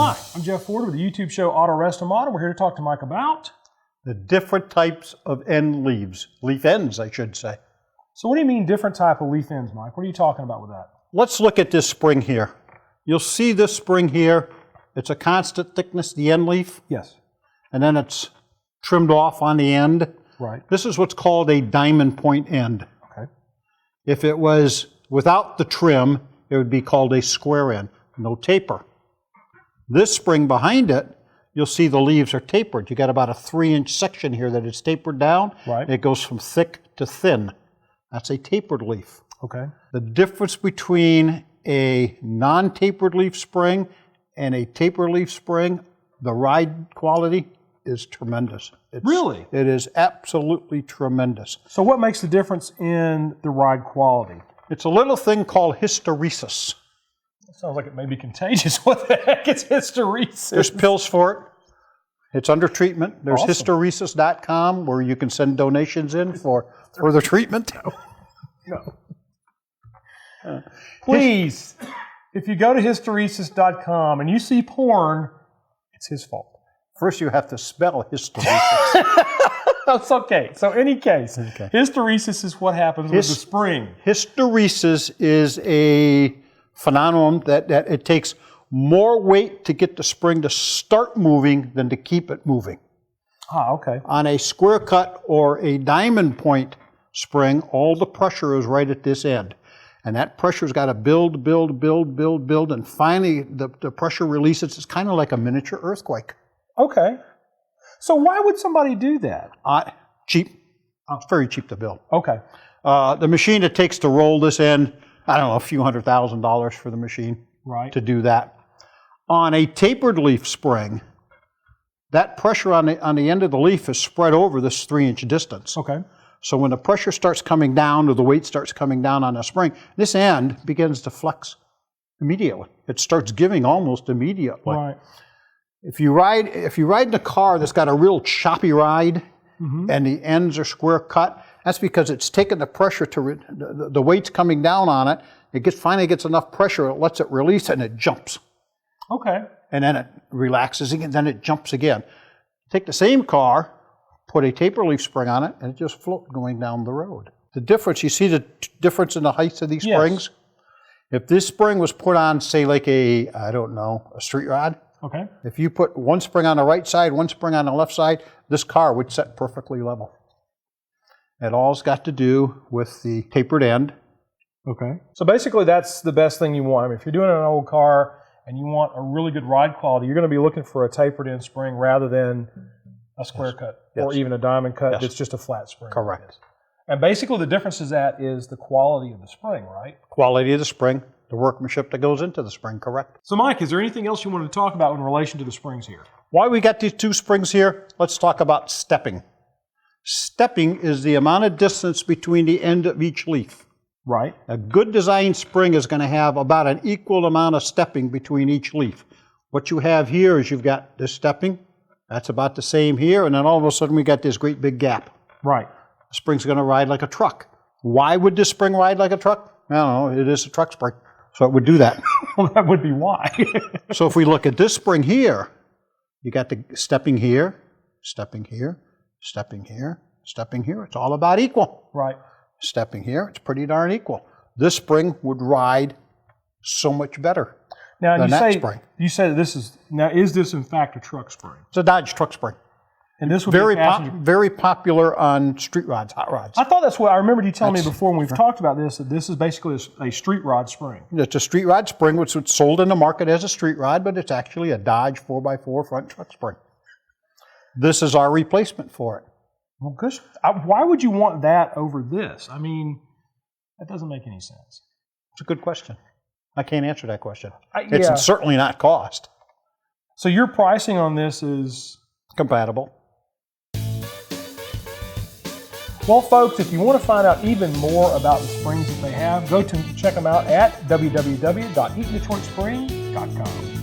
Hi, I'm Jeff Ford with the YouTube show Auto Rest-A-Mod. We're here to talk to Mike about the different types of end leaves. Leaf ends, I should say. So what do you mean different type of leaf ends, Mike? What are you talking about with that? Let's look at this spring here. You'll see this spring here. It's a constant thickness, the end leaf. Yes. And then it's trimmed off on the end. Right. This is what's called a diamond point end. Okay. If it was without the trim, it would be called a square end, no taper. This spring behind it, you'll see the leaves are tapered. You got about a 3-inch section here that is tapered down. Right. It goes from thick to thin. That's a tapered leaf. Okay. The difference between a non-tapered leaf spring and a tapered leaf spring, the ride quality is tremendous. Really? It is absolutely tremendous. So what makes the difference in the ride quality? It's a little thing called hysteresis. That sounds like it may be contagious. What the heck is hysteresis? There's pills for it. It's under treatment. There's Awesome. hysteresis.com where you can send donations in for further treatment. No. Please, if you go to hysteresis.com and you see porn, it's his fault. First you have to spell hysteresis. That's okay. So any case, Okay. hysteresis is what happens with the spring. Hysteresis is a phenomenon that it takes more weight to get the spring to start moving than to keep it moving. Ah, okay. On a square cut or a diamond point spring, all the pressure is right at this end. And that pressure's got to build, and finally the pressure releases. It's kind of like a miniature earthquake. Okay. So why would somebody do that? Cheap. It's very cheap to build. Okay. The machine it takes to roll this end, I don't know, a few $100,000 for the machine Right. to do that. On a tapered leaf spring, that pressure on the end of the leaf is spread over this 3-inch distance. Okay. So when the pressure starts coming down or the weight starts coming down on the spring, this end begins to flex immediately. It starts giving almost immediately. Right. If you ride in a car that's got a real choppy ride and the ends are square cut, that's because it's taken the pressure the weight's coming down on it. It finally gets enough pressure, it lets it release and it jumps. Okay. And then it relaxes again, then it jumps again. Take the same car, put a taper leaf spring on it, and it just floats going down the road. The difference, you see the difference in the heights of these springs? If this spring was put on, say like a street rod, Okay. if you put one spring on the right side, one spring on the left side, this car would set perfectly level. It all's got to do with the tapered end. Okay. So basically that's the best thing you want. I mean, if you're doing an old car and you want a really good ride quality, you're going to be looking for a tapered end spring rather than a square cut or even a diamond cut that's just a flat spring. Correct. And basically the difference is the quality of the spring, right? Quality of the spring, the workmanship that goes into the spring, correct. So Mike, is there anything else you wanted to talk about in relation to the springs here? Why we got these two springs here, let's talk about stepping. Stepping is the amount of distance between the end of each leaf. Right. A good design spring is going to have about an equal amount of stepping between each leaf. What you have here is you've got this stepping, that's about the same here, and then all of a sudden we got this great big gap. Right. The spring's going to ride like a truck. Why would this spring ride like a truck? I don't know, it is a truck spring, so it would do that. Well, that would be why. So if we look at this spring here, you got the stepping here, stepping here, stepping here, stepping here. It's all about equal. Right. Stepping here, it's pretty darn equal. This spring would ride so much better Now than that spring. you say that is this in fact a truck spring? It's a Dodge truck spring. And this would Very, be a passenger. very popular on street rods, hot rods. I thought that's what I remembered you telling me before when we've talked about this, that this is basically a street rod spring. It's a street rod spring, which was sold in the market as a street rod, but it's actually a Dodge 4x4 front truck spring. This is our replacement for it. Well, gosh, why would you want that over this? I mean, that doesn't make any sense. It's a good question. I can't answer that question. Yeah. It's certainly not cost. So your pricing on this is? Compatible. Well, folks, if you want to find out even more about the springs that they have, go to check them out at www.eatondetroitspring.com.